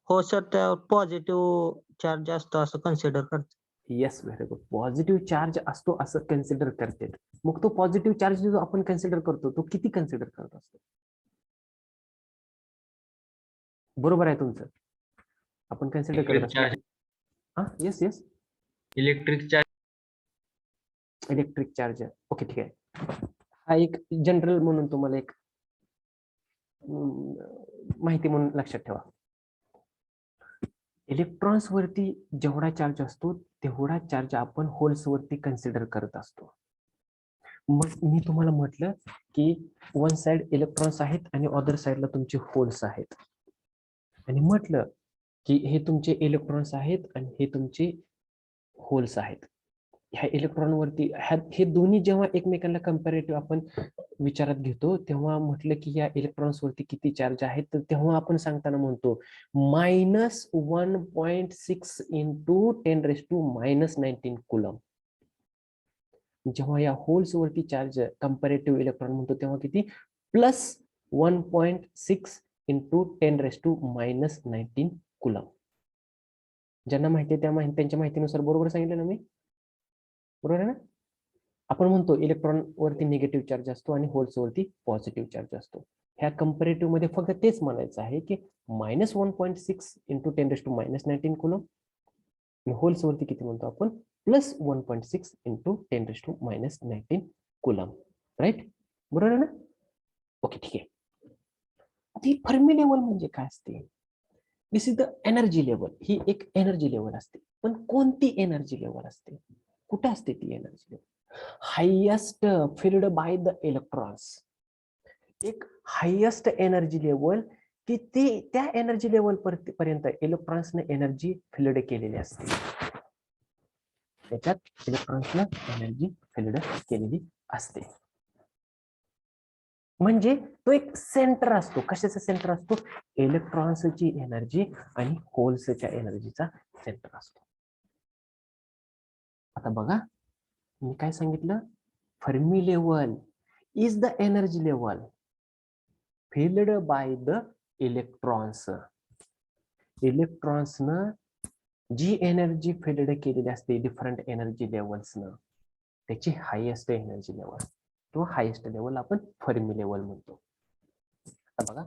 हो सर, त्या पॉझिटिव्ह चार्ज असतो असं कन्सिडर करतो. Yes, very good. Positive charge असतो असं कन्सिडर करते. मग तो पॉझिटिव्ह चार्ज जो आपण कन्सिडर करतो तो किती कन्सिडर करत असतो? बरोबर आहे तुमचं, आपण कन्सिडर करत असतो. हा, yes, electric charge. Electric charge. Okay, ठीक आहे. हा एक जनरल म्हणून तुम्हाला एक माहिती म्हणून लक्षात ठेवा. इलेक्ट्रॉन्स वरती जेवढा चार्ज असतो तेवढा चार्ज आपण होल्स वरती कन्सिडर करत असतो. मग मी तुम्हाला म्हटलं की वन साइड इलेक्ट्रॉन्स आहेत आणि अदर साइडला तुमचे होल्स आहेत, आणि म्हटलं की हे तुमचे इलेक्ट्रॉन्स आहेत आणि हे तुमचे होल्स आहेत. ह्या इलेक्ट्रॉन वरती हे दोन्ही जेव्हा एकमेकांना कम्पॅरेटिव्ह आपण विचारात घेतो तेव्हा म्हटलं की या इलेक्ट्रॉन्स वरती किती चार्ज आहेत, तर तेव्हा आपण सांगताना म्हणतो -1.6 इंटू 10⁻⁻⁹ कुलम. जेव्हा या होल्स वरती चार्ज कम्पॅरेटिव्ह इलेक्ट्रॉन म्हणतो तेव्हा किती, +1.6 इंटू 10⁻⁻⁹ कुलम. ज्यांना माहिती आहे त्यांच्या माहितीनुसार बरोबर सांगितलं ना मी, बरोबर आहे ना. आपण म्हणतो इलेक्ट्रॉन वरती निगेटिव्ह चार्ज असतो आणि होल्स वरती पॉझिटिव्ह चार्ज असतो. ह्या कम्पॅरेटिव्ह मध्ये फक्त तेच म्हणायचं आहे की -1.6 इंटू 10⁻⁻⁹ कुलम, होल्स वरती किती म्हणतो आपण, +1.6 इंटू 10⁻⁻⁹ कुलम. राईट, बरोबर आहे ना. ओके, ठीक आहे. ती फर्मी लेवल म्हणजे काय असते? This is the energy level. ही एक एनर्जी लेवल असते. पण कोणती एनर्जी लेवल असते? कुठे असते ती energy level? Highest field by the electrons. एक हायेस्ट एनर्जी लेवल की त्या एनर्जी लेवल पर्यंत इलेक्ट्रॉन्सने एनर्जी फिल्ड केलेली असते. त्याच्यात इलेक्ट्रॉन्सला एनर्जी फिल्ड केलेली असते. म्हणजे तो एक सेंटर असतो. कशाचा सेंटर असतो? इलेक्ट्रॉन्सची एनर्जी आणि होल्सच्या एनर्जीचा सेंटर असतो. आता बघा मी काय सांगितलं, Fermi level is the energy level filled by the electrons. इलेक्ट्रॉन्सनं जी एनर्जी फिल्ड केलेली असते डिफरंट एनर्जी लेवल्सनं, त्याची हायेस्ट एनर्जी लेवल किंवा हायेस्ट लेवल आपण फर्मी लेवल म्हणतो. आता बघा,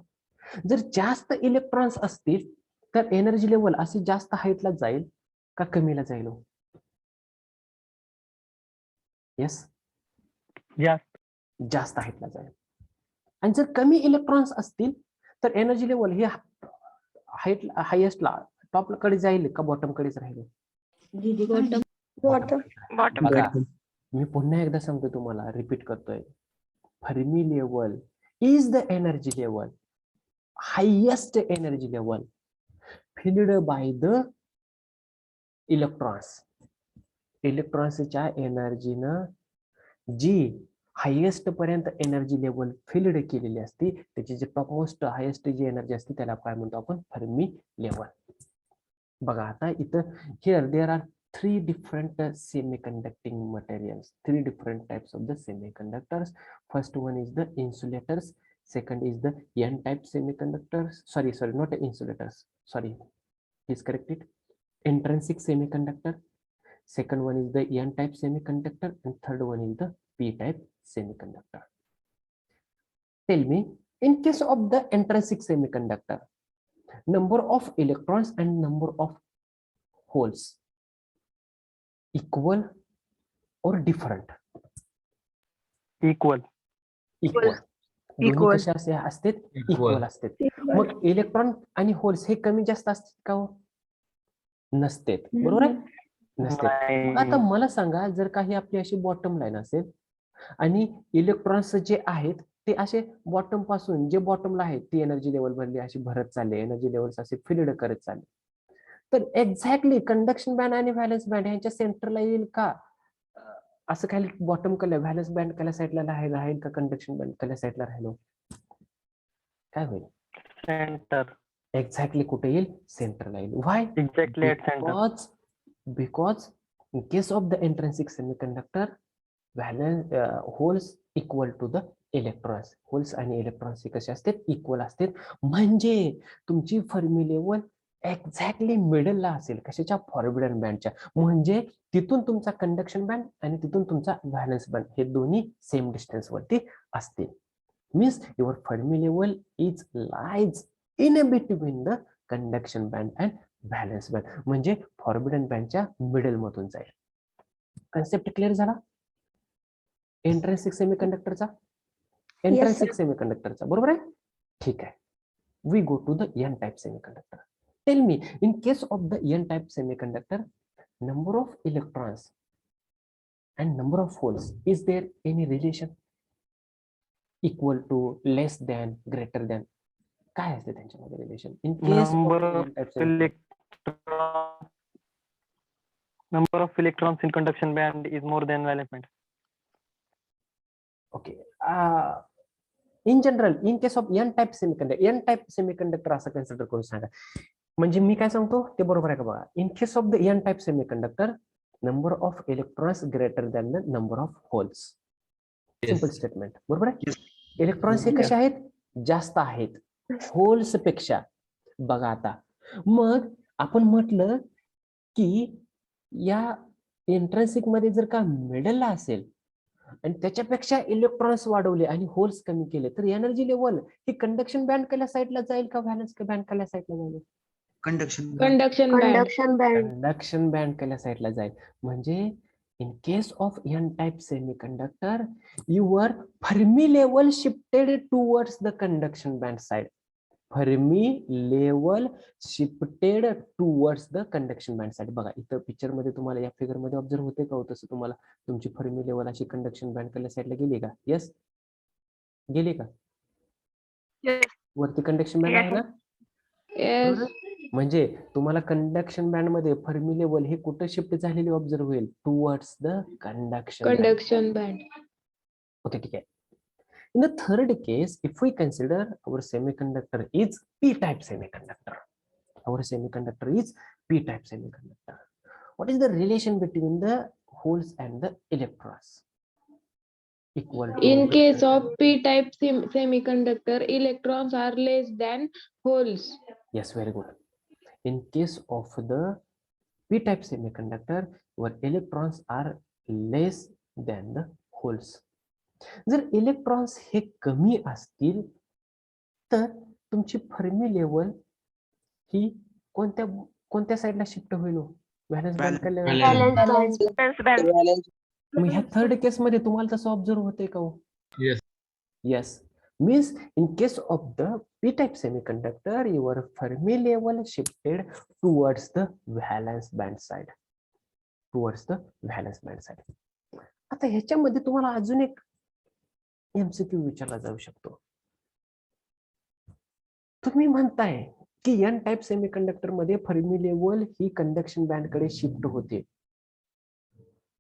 जर जास्त इलेक्ट्रॉन्स असतील तर एनर्जी लेवल असे जास्त हाईटला जाईल का कमीला जाईल? यस, जास्त हाईटला जाईल. आणि जर कमी इलेक्ट्रॉन्स असतील तर एनर्जी लेवल हे हायेस्टला टॉप कडे जाईल का बॉटम कडेच राहील? बॉटम. बघा मी पुन्हा एकदा सांगतो तुम्हाला, रिपीट करतोय. Fermi level is the energy level, highest energy level filled by the electrons. इलेक्ट्रॉन्सच्या एनर्जीनं जी हायेस्ट पर्यंत एनर्जी लेवल फिल्ड केलेली असते त्याची जी टॉपमोस्ट हायेस्ट जी एनर्जी असते त्याला काय म्हणतो आपण? Fermi level. बघा आता इथं here there are 3 different semiconducting materials, 3 different types of the semiconductors. First one is the insulators, second is the n-type semiconductors, sorry not insulators, sorry, please correct it, intrinsic semiconductor, second one is the n-type semiconductor, and third one is the p-type semiconductor. Tell me, in case of the intrinsic semiconductor, number of electrons and number of holes equal or different? Equal. दोन्ही कशा असतात? Equal असतात. मग electron आणि holes हे कमी जास्त असतात का हो? नसतात, बरोबर आहे? नसतात. आता मला सांगा, जर काही आपली अशी बॉटम लाईन असेल आणि इलेक्ट्रॉन्स जे आहेत ते असे बॉटम पासून जे बॉटमला आहेत ती एनर्जी लेवल भरली अशी भरत चालले, एनर्जी लेवल्स असे फिल्ड करत चालले, तर एक्झॅक्टली कंडक्शन बँड आणि व्हॅलन्स बँड यांच्या सेंटरला येईल का? असं काही बॉटम कलर व्हॅलन्स बँड कल्या साईडला राहील का कंडक्शन बँड कल्या साईडला राहिलो? काय होईल? सेंटर. एक्झॅक्टली कुठे येईल? सेंटरला येईल. Why? Exactly at centre. Because in case of the intrinsic semiconductor, valence holes equal to the electrons. Holes आणि इलेक्ट्रॉन्स कसे असतात? इक्वल असतात. म्हणजे तुमची फर्मी लेवल एक्झॅक्टली मिडलला असेल. कशाच्या? फॉरबिडन बँडच्या. म्हणजे तिथून तुमचा कंडक्शन बँड आणि तिथून तुमचा व्हॅलन्स बँड हे दोन्ही सेम डिस्टन्स वरती असतील. Means your Fermi level is lies in between the conduction band and valence band. म्हणजे फॉरबिडन बँडच्या मिडल मधून जाईल. कन्सेप्ट क्लिअर झाला? इंट्रिन्सिक सेमीकंडक्टरचा, इंट्रिन्सिक सेमीकंडक्टरचा, बरोबर आहे? ठीक आहे. We go to the N type semiconductor. Tell me, in case of the N-type semiconductor, number of electrons and number of holes, is there any relation? Equal to, less than, greater than? काय असते त्यांच्यामध्ये relation in case Number of electrons in conduction band is more than valence band. Okay in general in case of N type semiconductor असं consider करून सांगा. म्हणजे मी काय सांगतो ते बरोबर आहे का बघा. In case of the N type semiconductor number of electrons greater than the number of holes. Simple statement बरोबर आहे. इलेक्ट्रॉन्स हे कसे आहेत जास्त आहेत होल्स पेक्षा. बघा आता मग आपण म्हटलं की या इंट्रिन्सिक मध्ये जर का मिडलला असेल आणि त्याच्यापेक्षा इलेक्ट्रॉन्स वाढवले आणि होल्स कमी केले तर एनर्जी लेवल ही कंडक्शन बँड केल्या साईडला जाईल का व्हॅलन्स बँड केल्या साईडला जाईल? Conduction Conduction band. Conduction band. Conduction band केल्या साईडला जाईल. म्हणजे in case of n-type semiconductor your Fermi level shifted towards the conduction band side. Fermi level shifted towards the conduction band side. बघा इथं picture मध्ये तुम्हाला या फिगर मध्ये ऑब्झर्व होते का तसं तुम्हाला तुमची फर्मी लेवल अशी कंडक्शन बँड केल्या साईडला गेली का? यस गेली का? वरती कंडक्शन बँड आहे ना? Yes. म्हणजे तुम्हाला कंडक्शन बँड मध्ये फर्मी लेवल हे कुठं शिफ्ट झालेली ऑब्झर्व होईल? Towards the conduction. Conduction band. Okay ठीक आहे. In the third case, if we consider our semiconductor is p-type semiconductor, our semiconductor is p-type semiconductor. What is the relation between the holes and the electrons? Equal to. In case of p-type semiconductor, electrons are less than holes. Yes, very good. In case of the p-type semiconductor, where electrons are less than the holes. जर electrons हे कमी असतील तर तुमची Fermi level ही कोणत्या साईडला shift होईल? Valence band. मग ह्या third case मध्ये तुम्हाला तसं ऑब्झर्व होते का? Yes. Yes. Means in case of the p-type semiconductor your Fermi level shifted towards the valence band side. Towards the valence band side. आता ह्याच्यामध्ये तुम्हाला अजून एक एमसीक्यू विचारला जाऊ शकतो. तुम्ही म्हणताय की एन टाइप सेमीकंडक्टर मध्ये फर्मी लेवल ही कंडक्शन बँड कडे शिफ्ट होते,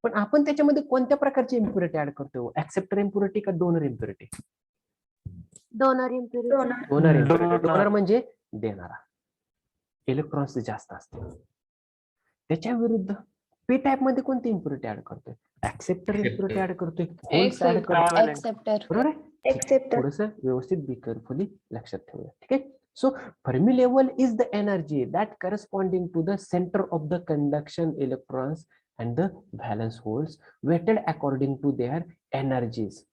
पण आपण त्याच्यामध्ये कोणत्या प्रकारची इम्प्युरिटी ऍड करतो? ऍक्सेप्टर इम्प्युरिटी का donor impurity? Donor impurity. Donor impurity. Donor म्हणजे देणारा. इलेक्ट्रॉन्स जास्त असते. त्याच्या विरुद्ध पी टाइप मध्ये कोणती इम्प्युरिटी ऍड करतोय? ऍक्सेप्टर इम्प्युरिटी ऍड करतोय. होल्स ऍड करतोय. एक्सेप्टर. बरोबर आहे? थोडंसं व्यवस्थित बी केअरफुली लक्षात ठेवूया. ठीक आहे. So Fermi level is the energy that corresponding to the center of the conduction electrons and the valence holes weighted according to their energies,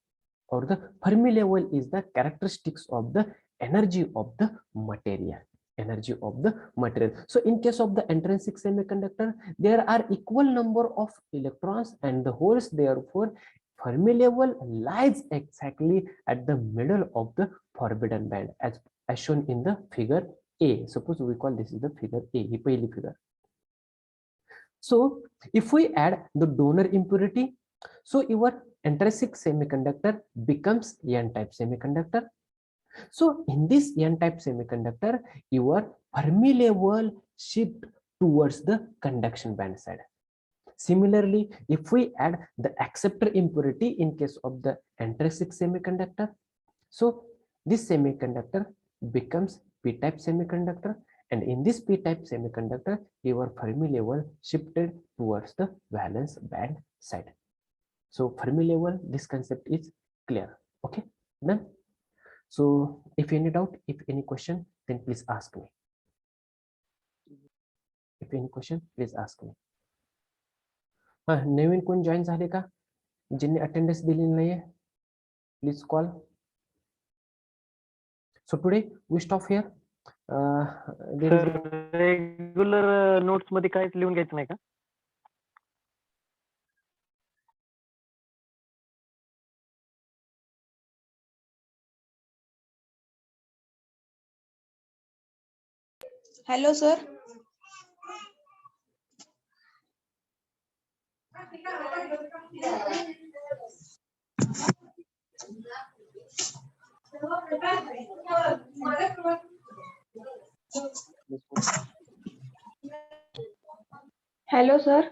or the Fermi level is the characteristics of the energy of the material. Energy of the material. So in case of the intrinsic semiconductor, there are equal number of electrons and the holes. Therefore, Fermi level lies exactly at the middle of the forbidden band, as shown in the figure A. Suppose we call this is the figure A, ही पहिली figure. So if we add the donor impurity, so your intrinsic semiconductor becomes n-type semiconductor. So in this n-type semiconductor, your Fermi level shift towards the conduction band side. Similarly, if we add the acceptor impurity in case of the intrinsic semiconductor, so this semiconductor becomes p-type semiconductor, and in this p-type semiconductor your Fermi level shifted towards the valence band side. So Fermi level, this concept is clear. Okay, done. So if any doubt, if any question, then please ask me. If any question, please ask me. नवीन कोण join झाले का? ज्यांनी attendance दिलेली नाहीये, please call. So today we stop here. There is regular notes मध्ये काहीच लिहून घ्यायचं नाही का? Hello sir. Hello sir.